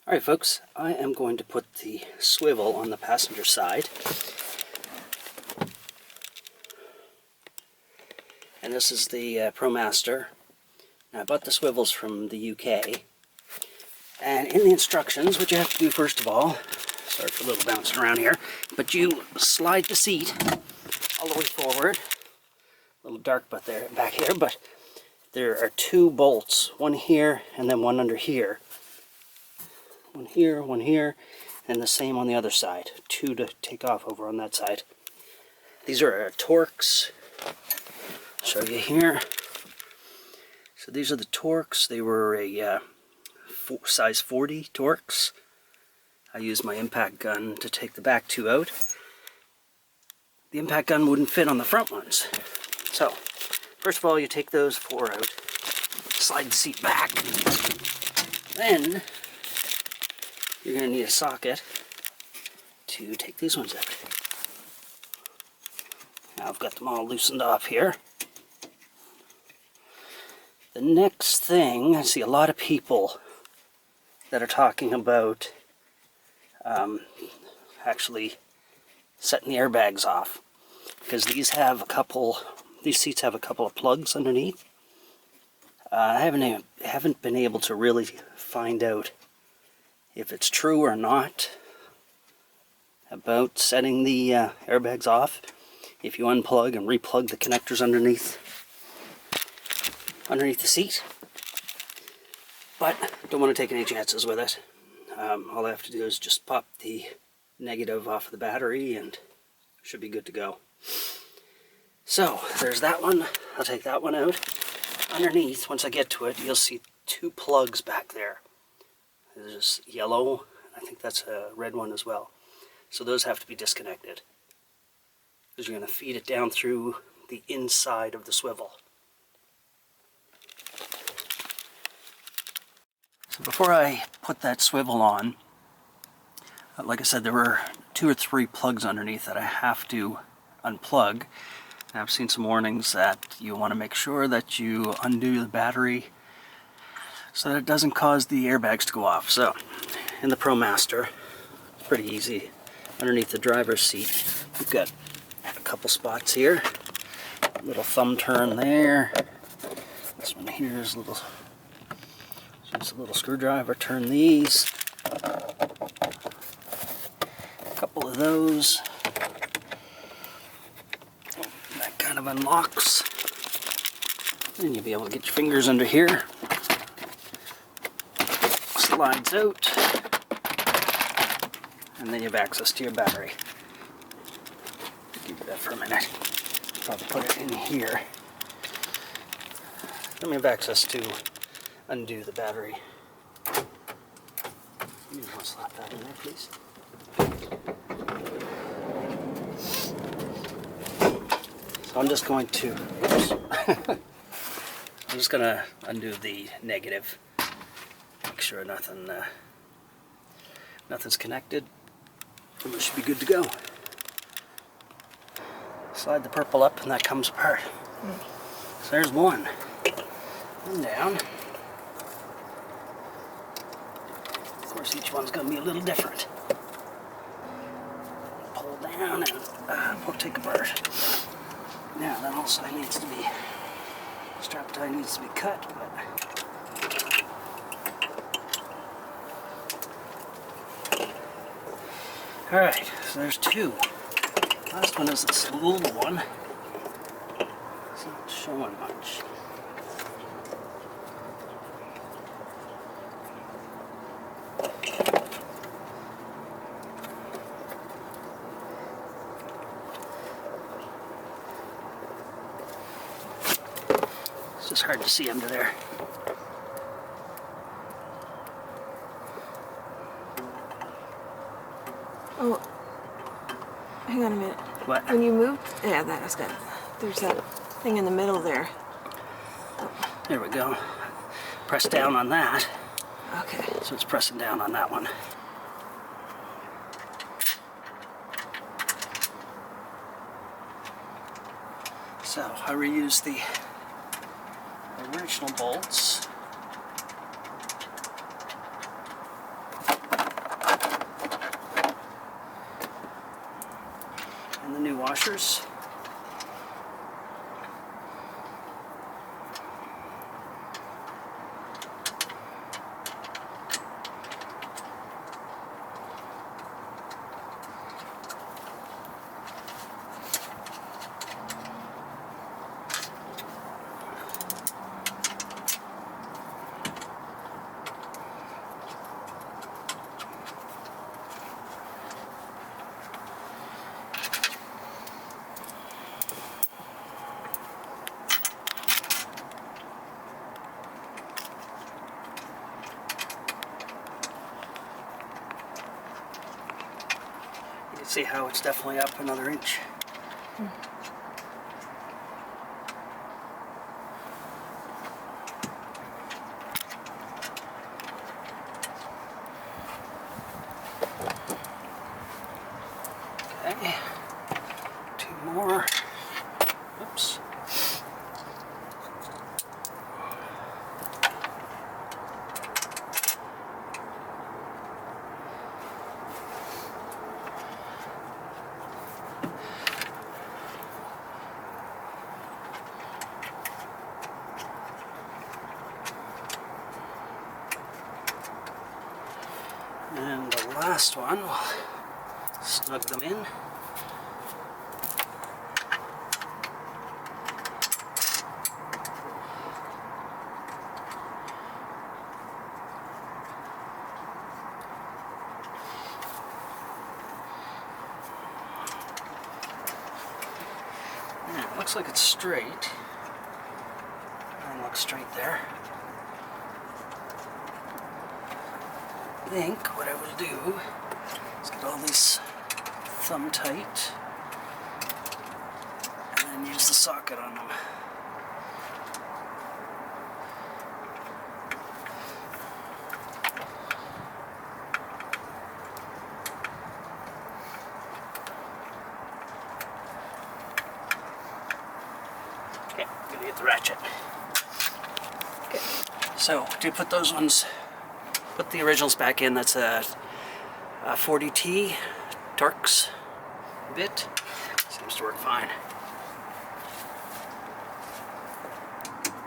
Alright folks, I am going to put the swivel on the passenger side. And this is the ProMaster. Now I bought the swivels from the UK. And in the instructions, what you have to do first of all, sorry for a little bouncing around here, but you slide the seat all the way forward. A little dark back here, but there are two bolts, one here and then one under here. One here, and the same on the other side. Two to take off over on that side. These are Torx. I'll show you here. So these are the Torx. They were a size 40 Torx. I used my impact gun to take the back two out. The impact gun wouldn't fit on the front ones. So, first of all, you take those four out. Slide the seat back. Then you're going to need a socket to take these ones out. Now I've got them all loosened off here. The next thing, I see a lot of people that are talking about actually setting the airbags off, because these seats have a couple of plugs underneath. I haven't been able to really find out if it's true or not about setting the airbags off if you unplug and replug the connectors underneath the seat. But don't want to take any chances with it. All I have to do is just pop the negative off of the battery and should be good to go. So there's that one. I'll take that one out. Underneath, once I get to it, you'll see two plugs back there. There's yellow, I think that's a red one as well. So those have to be disconnected, because you're going to feed it down through the inside of the swivel. So before I put that swivel on, like I said, there were 2 or 3 plugs underneath that I have to unplug. And I've seen some warnings that you want to make sure that you undo the battery so that it doesn't cause the airbags to go off. So, in the ProMaster, pretty easy. Underneath the driver's seat, we've got a couple spots here. Little thumb turn there. This one here is just a little screwdriver. Turn these. A couple of those. That kind of unlocks. Then you'll be able to get your fingers under here. Slides out, and then you have access to your battery. Give it that for a minute. Probably put it in here. Then we have access to undo the battery. You want to slap that in there, please? So I'm just going to, I'm just going to undo the negative. Make sure nothing's connected, and we should be good to go. Slide the purple up and that comes apart. So there's one. And down. Of course, each one's going to be a little different. Pull down and take apart. Now that also needs to be, strap tie needs to be cut, but alright, so there's 2. Last one is this little one. It's not showing much. It's just hard to see under there. Oh, hang on a minute. What? When you moved, yeah, that's good. There's that thing in the middle there. There we go. Press down on that. Okay. So it's pressing down on that one. So I reused the original bolts. washers. You can see how it's definitely up another inch. Okay, 2 more. Oops. And the last one, we'll snug them in. Yeah, it looks like it's straight. And looks straight there. I think what I will do is get all these thumb tight and then use the socket on them. Okay, I'm gonna get the ratchet. Okay. So to put those ones, put the originals back in. That's a 40T Torx bit. Seems to work fine.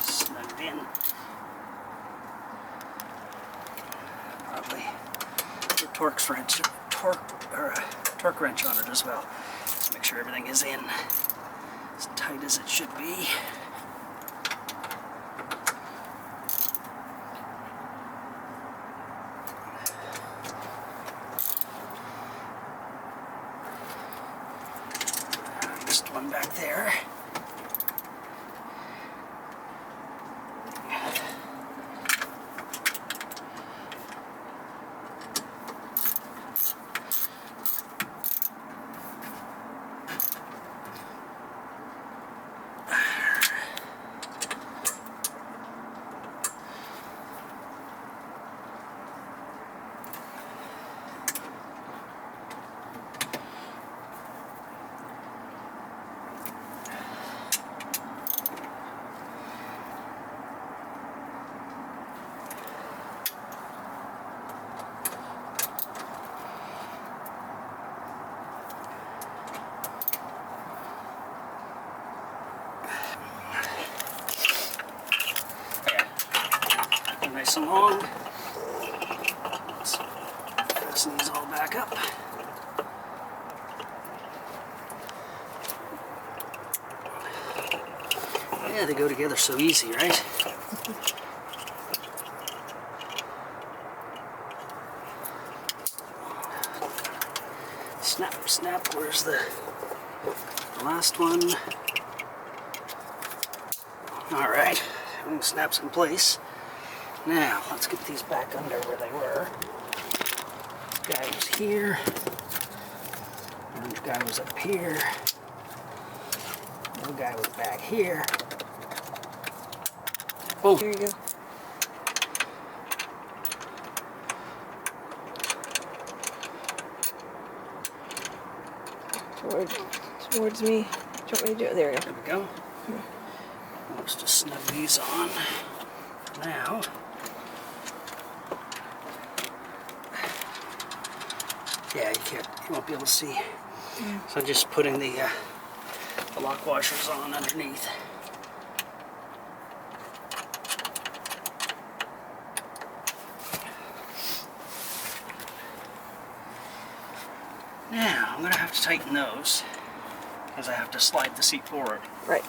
Snugged in. Probably put a torque wrench on it as well. Just make sure everything is in as tight as it should be. Just one back there. Nice and long. Let's fasten these all back up. Yeah, they go together so easy, right? Snap, snap. Where's the last one? All right, everything snaps in place. Now, let's get these back under where they were. Guy was here. Orange guy was up here. Blue guy was back here. Oh, There you go. Towards me. Do you want me to do it? There you go. there we go. Let's just snug these on. Now, yeah, you won't be able to see So I'm just putting the lock washers on underneath. Now, I'm going to have to tighten those because I have to slide the seat forward. Right.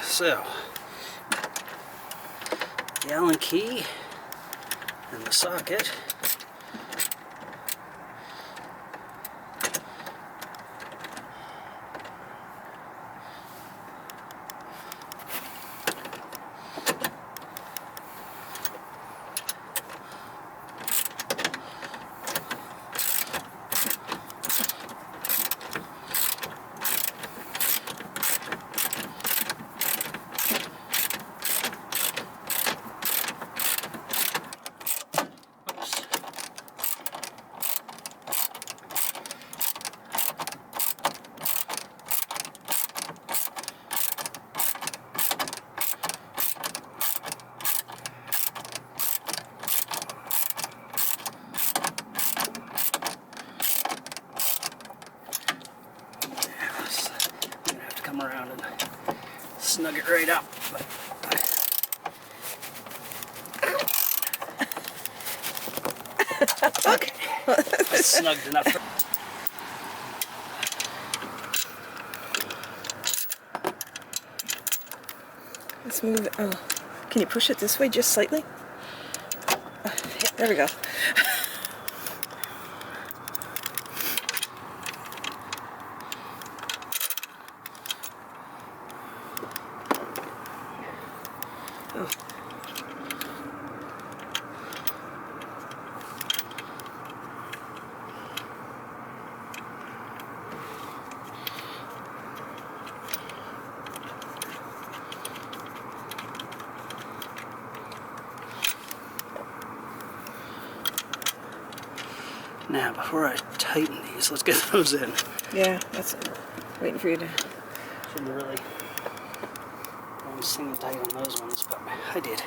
So, the Allen key and the socket. Come around and snug it right up. Okay, that's snugged enough. Let's move it. Oh, can you push it this way just slightly? Yeah, there we go. Oh. Now, before I tighten these, let's get those in. Yeah, that's waiting for you to. Shouldn't really sing tight on those ones, but I did.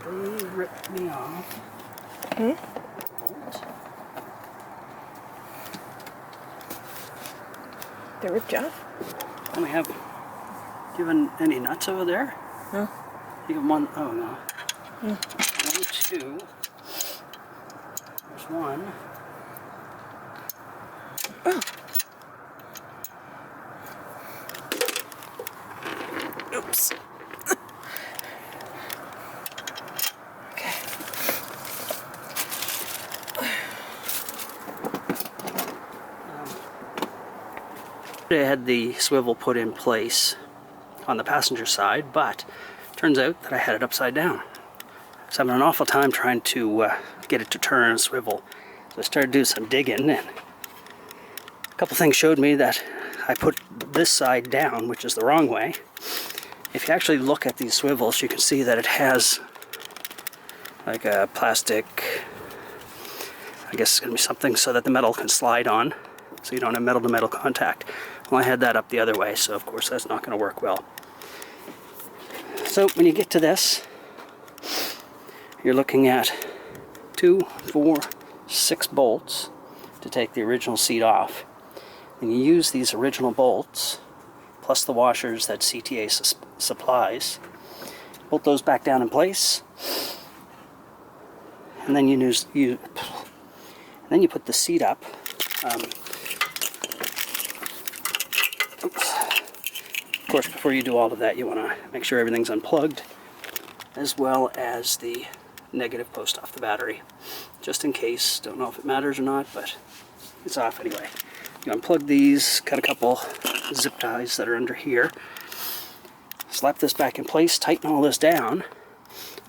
They ripped me off. Hmm? Bolt. They ripped you off? And we have. Do you have any nuts over there? No. You got one. Oh no. Mm. 1, 2. There's one. Oh. Oops. Okay. I had the swivel put in place on the passenger side, but turns out that I had it upside down. So I'm having an awful time trying to get it to turn and swivel. So I started doing some digging, and a couple things showed me that I put this side down, which is the wrong way. If you actually look at these swivels, you can see that it has like a plastic, I guess it's going to be something so that the metal can slide on, so you don't have metal-to-metal contact. Well, I had that up the other way, so of course that's not going to work well. So when you get to this, you're looking at 2, 4, 6 bolts to take the original seat off. And you use these original bolts, plus the washers that CTA supplies, bolt those back down in place, and then you put the seat up. Of course, before you do all of that, you want to make sure everything's unplugged, as well as the negative post off the battery, just in case. Don't know if it matters or not, but it's off anyway. You unplug these, cut a couple zip ties that are under here, slap this back in place, tighten all this down,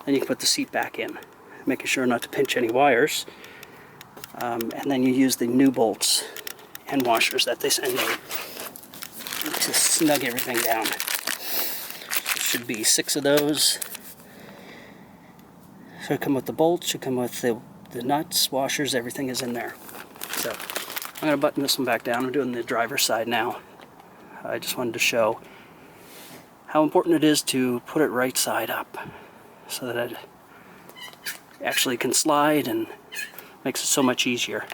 then you can put the seat back in, making sure not to pinch any wires, and then you use the new bolts and washers that they send you to snug everything down. There should be 6 of those. Should come with the bolts, should come with the nuts, washers, everything is in there. So I'm going to button this one back down. I'm doing the driver's side now. I just wanted to show how important it is to put it right side up so that it actually can slide and makes it so much easier.